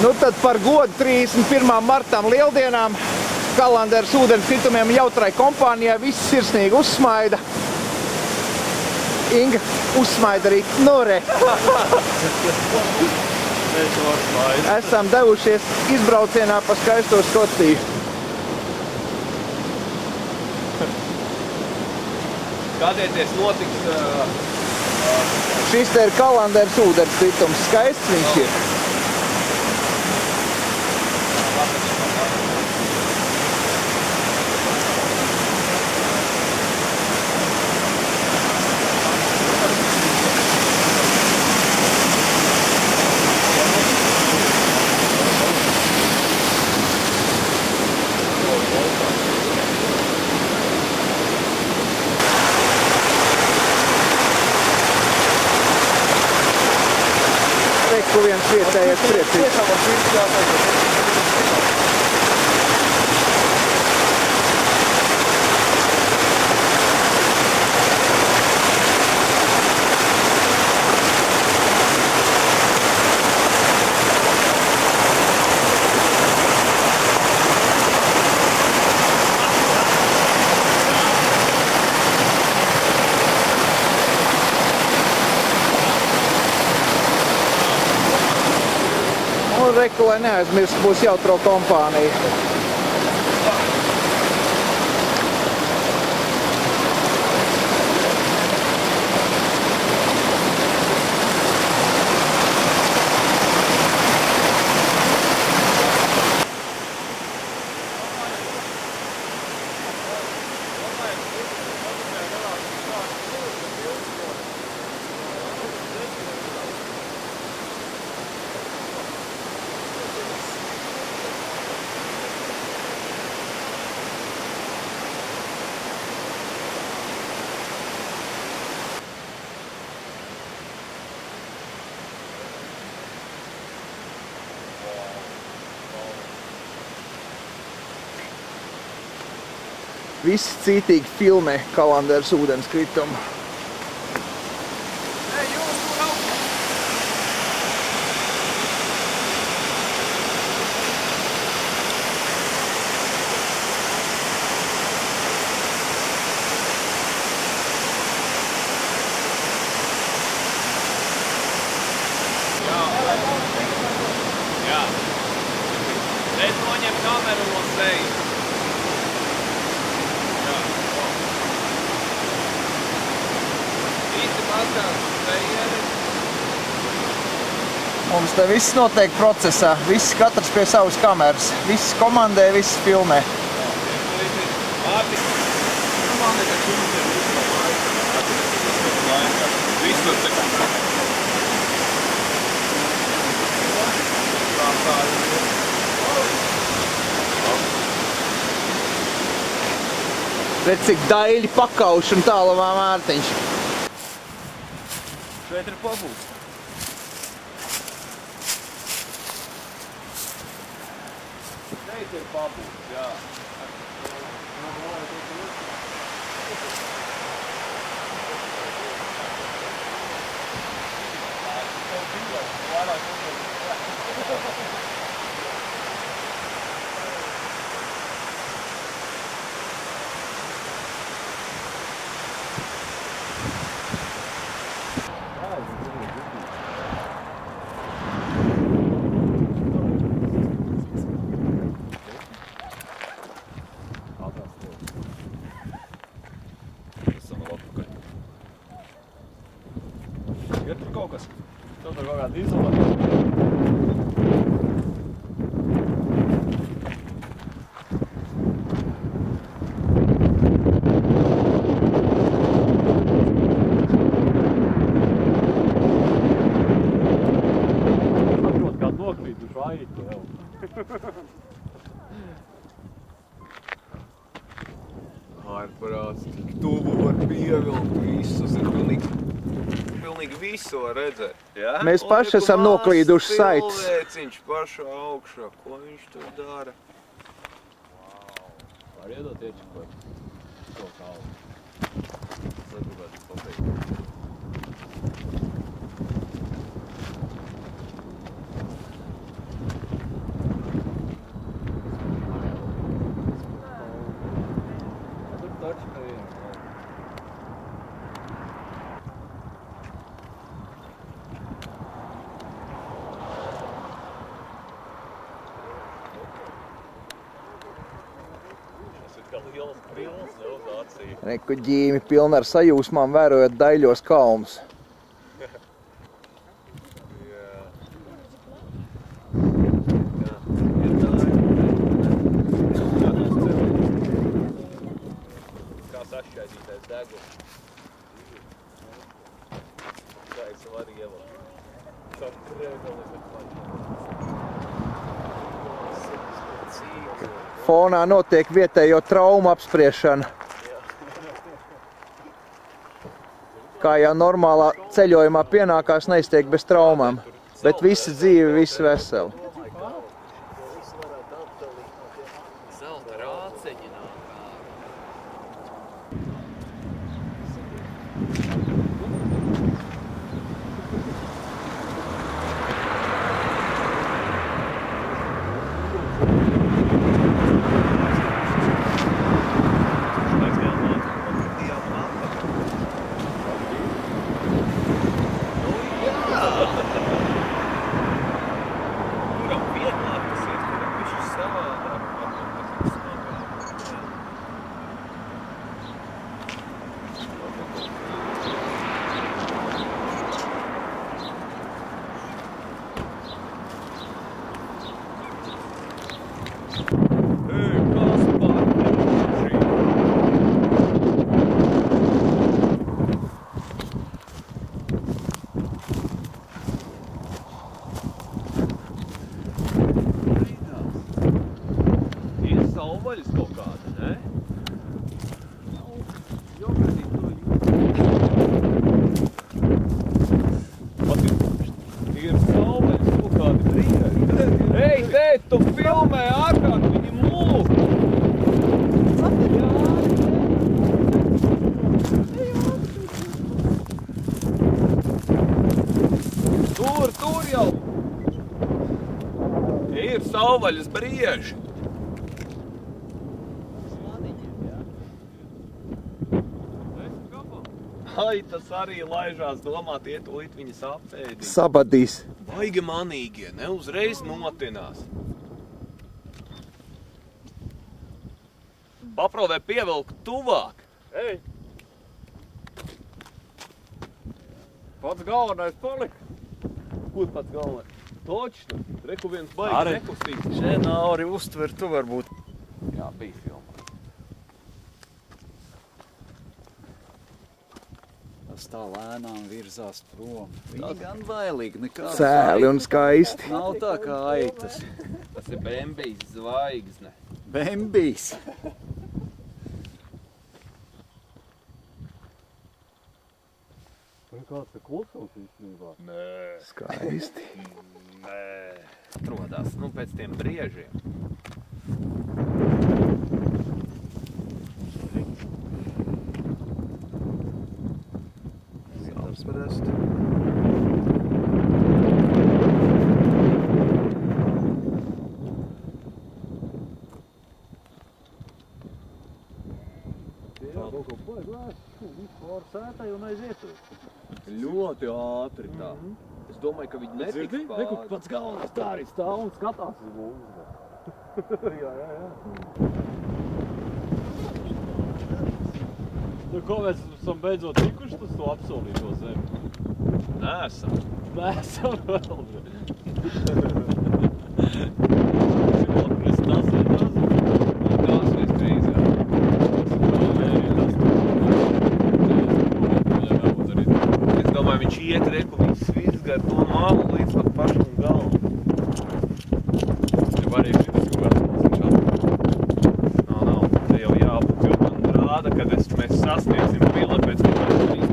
Nu tad par godu 31. martam lieldienām Kalanderas ūdenskritumiem jautrai kompānijai visi sirsnīgi uzsmaida. Inga uzsmaida arī. Nu re. Esam devušies izbraucienā pa skaisto Skotiju. Kādēties notiks? Šis te ir Kalanderas ūdenskritums. Skaists viņš ir. Ko viens vietējais priecīgs. Un reku, lai neaizmirst, būs jautro kompānija. Visi cītīgi filmē Kalanderas ūdenskritumu. Jā. Es noņem kameru no sejas. Mums te viss notiek procesā, viss katrs pie savas kameras, viss komandē, viss filmē. Redz, cik daļi pakauši un tālumā Mārtiņš. Šeit ir pabūts. Šeit ir pabūts, jā. Ir tur kaut kas? Tur kaut kāda izolēta. Saprot, kā nokrītuši aitu vēl. Ārprāts, tik tuvu var pievilkt visus, ir pilnīgi visu var redzēt. Ja? Mēs paši esam noklīduši saites. Cilvēciņš pašā augšā, ko viņš tur dara? Var iedot iečakot to kālu. Es negribētu pateikt. ka lielas prilnas ne uz acīm. Reku ģīmi pilna ar sajūsmām, vērojot daļos kalmus. Sašķaidītais degums. Kā es varu ievalkt. Kā krēdelis ir paņēmis. Fonā notiek vietējo traumu apspriešana. Kā jau normālā ceļojumā pienākās, neiztiek bez traumām. Bet visi dzīvi, visi veseli. Zelta rāceņi nāk. Savvaļas kaut kāda, ne? Ir savvaļas kaut kāda brīži. Ei, tēt, tu filmē ārkārt, viņi mūk! Tur jau! Ir savvaļas brieži. Ai, tas arī laižās domāt, ietūlīt viņas apēdīt. Sabadīs. Baigi manīgie, ne uzreiz notinās. Paprovē pievilkt tuvāk. Ei! Pats galvenais palika. Kur pats galvenais? Točnu, reku viens baigi nekustīgs. Šeit Nauri uztver, tu varbūt. Jā, bija filma. Tas tā lēnām virzās prom. Viņi gan bailīgi, nekā Cēli un skaisti. nav tā kā aitas. Tas ir Bembijs zvaigzne. Bembijs. Kāds ir klusums īstenībā? Nē. Skaisti. Nē. Atrodās, nu, pēc tiem briežiem. Saprast. Kaut ko baigi lēst, vispār sētai un aiziet. Ļoti ātri tā. Es domāju, ka viņi netiks pāri. Reku, pats galvenais tā arī stāv un skatās uz mums. Jā. Nu, ko mēs esam beidzot tikuši, tas to apsolīto zemi? Nesam. Nesam vēl. Tās visdrīz, jā. Es domāju, viņš iet reku viss gar to malu līdz pat pašam galam. Ja varīgi tas kaut kāds viņš atpūs. Nav. Te jau jābūt, jo man rāda, kad mēs sasniegsim pili pēc kaut kāds līdz.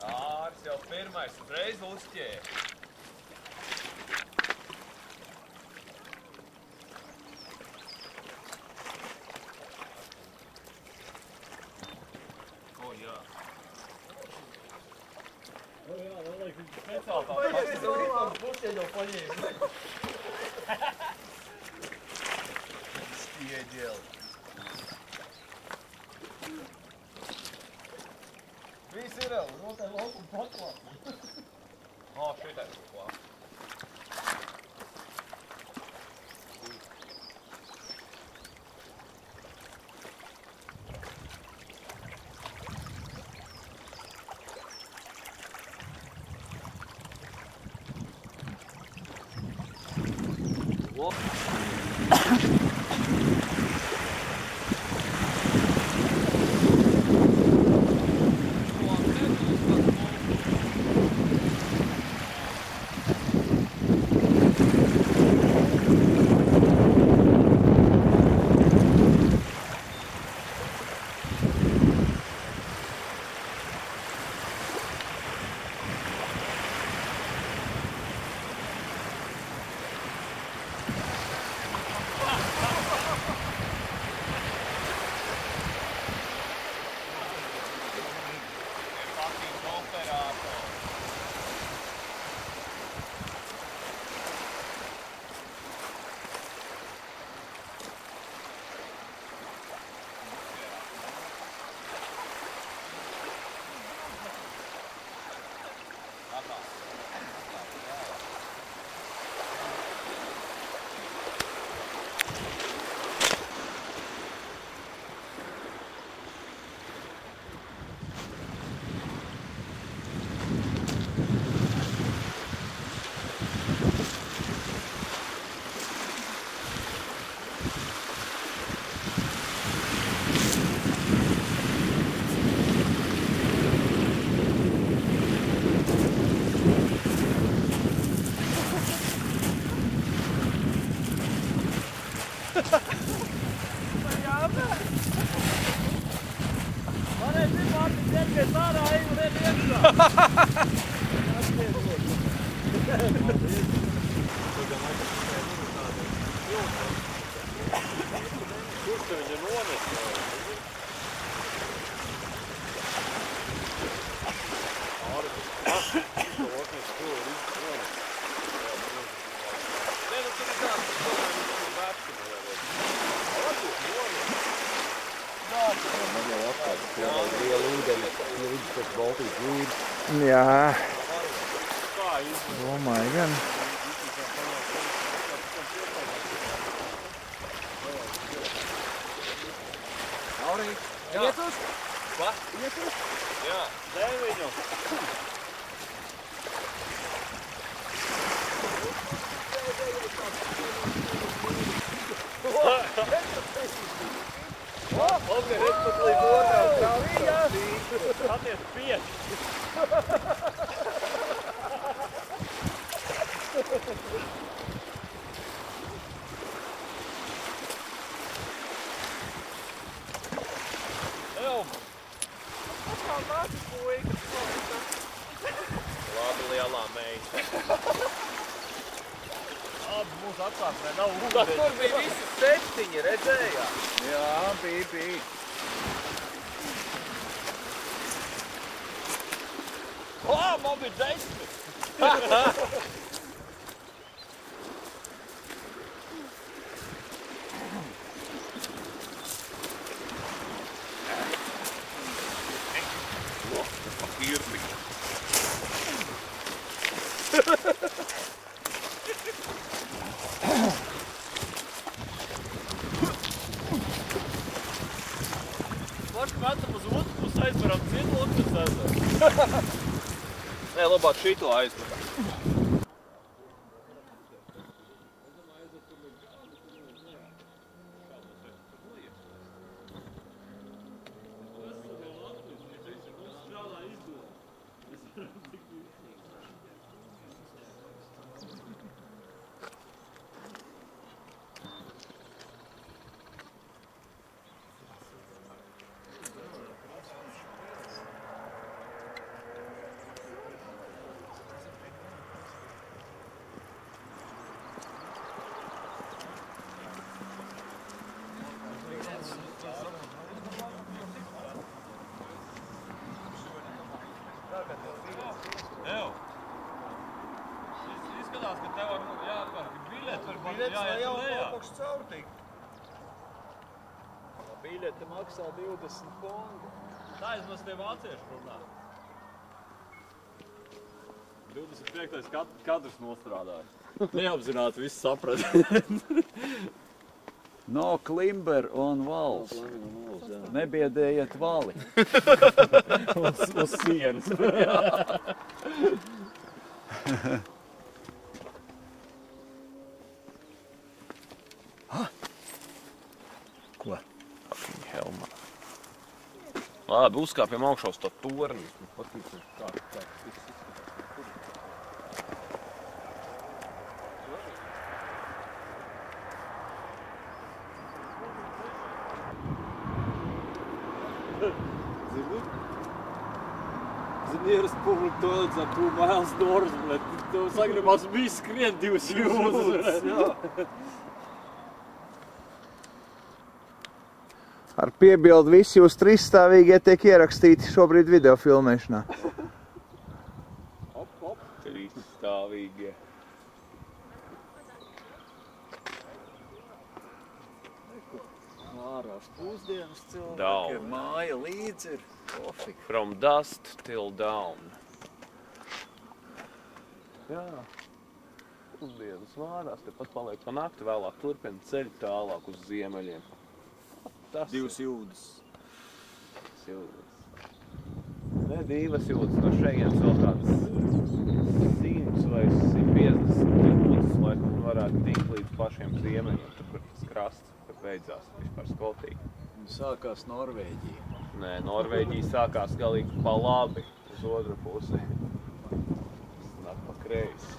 Ārs jau pirmais uzreiz uzķēra. O, jā. Vēl liek viņš speciāli tā buķeļo paņēma. Stieģeli. Viss ir vēl, noteikti laukuma paklāt. O, šitais ir klāt. Jā. Domāju gan. Aurī, iet uz? Ko? Iet uz? Jā. Dēļ viņu. Labi, redz pat līdz otrām krāvījā. Paties pieši. Kā nāci puika. Labi, lielā meita. Abi mūsu apkārtnē nav ūdeni. Tur bija visi 7, redzējāt? Jā, bija. Man bija 10! Paši metam uz otru pusi aizveram citu otru ezeru. Nē, labāk šito aizveram. Izskatās, ka tev jāatpērk biļeti, vai jau apakš caur tik. Biļete maksā 20 fondu. Tā es maz tie vācieši runā. 25. kadrs nostrādāja. Neapzināti viss saprat. No klimber un vals. Nebiedējiet vali. Uz sienas. Ko? Fucking helmā. Labi, uzkāpjam augšā uz to torni. Patīsim, kā viss izskatās. Nearest public toilets are 2 miles north, but tev sagribās bija skrien 2 jūdzes. Ar piebildu visi jūs trīsstāvīgie tiek ierakstīti šobrīd video filmēšanā. Hop, hop. Trīsstāvīgie. Ārās pusdienas cilvēkiem, Down. māja līdzi ir kofika. From dust till down. Jā. Pusdienas vārās, tepat paliek pa nakti, vēlāk turpina ceļu tālāk uz ziemeļiem. Tas 2 jūdzes. jūdzes. Ne 2 jūdzes, no šejienes vēl kādas 100 vai 150 jūdzes, laikam varētu tikt līdz pašiem ziemeļiem, tur, kur tas krasts, kur beidzās vispār skotīgi. Un sākās Norvēģija. Nē, Norvēģija sākās galīgi pa labi uz otru pusi. Tas nāk pa kreisi.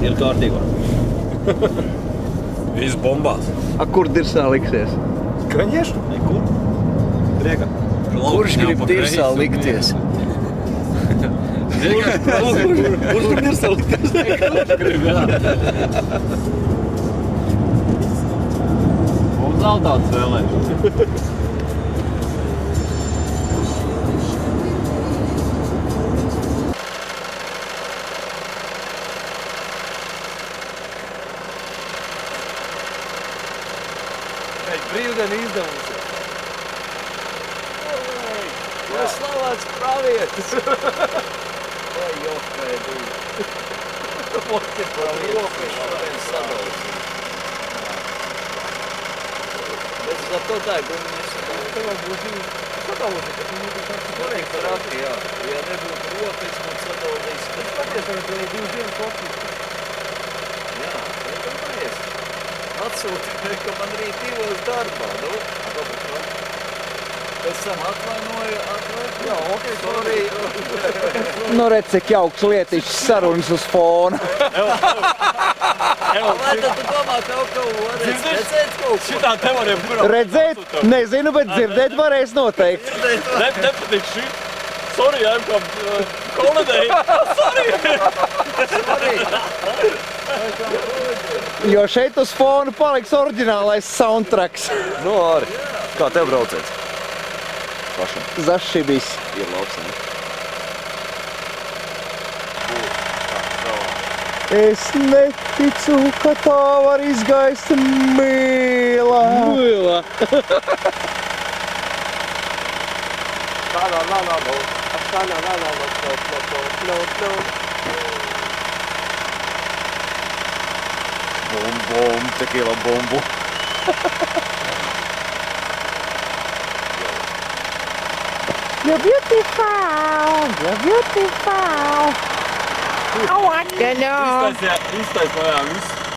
Ir kārtībā. Viss bombās. A, kur dirsā liksies? Конечно. Nekur. Priekā. Kurš grib tirsā likties? Kurš grib tirsā likties? Mums nav tāds vēlēšanas. Brīvdienu izdevums. Vai slavēts pravietis? Vai jokai bija? Pravietis šodien sadalīsim. Bet za to tā, ka mēs tev būtu sadalīsim, ka tu būtu tāds korekti rati, jā. Ja nebūtu rokas, mums sadalīs. Tas patiesībā ir 2 dienas kopīgi. Jā, tā pareizi. Atsūtīja, ka man rīt 2 darbā, nu? Kāpēc man? Pēc tam atvainoju. Jā, ok, sorry. Nu, redz, cik jauks lietišs sarunas uz fona. Vai tad tu domā kaut ko varēs redzēt kaut ko? Šitā te variem kurā. Redzēt? Nezinu, bet dzirdēt varēs noteikti. Nepatīk šī. Sorry, I'm from holiday. Jo šeit uz fona paliks oriģinālais soundtracks. Nu, Ari, kā tev braucēts? Pašam. Zašibis. Ir labs, ne? Es neticu, ka tā var izgaist mīlā. Mīlā. Bum, bum, tequila bumbu. You're beautiful, you're beautiful. I want to know. Iztais, jā, visu.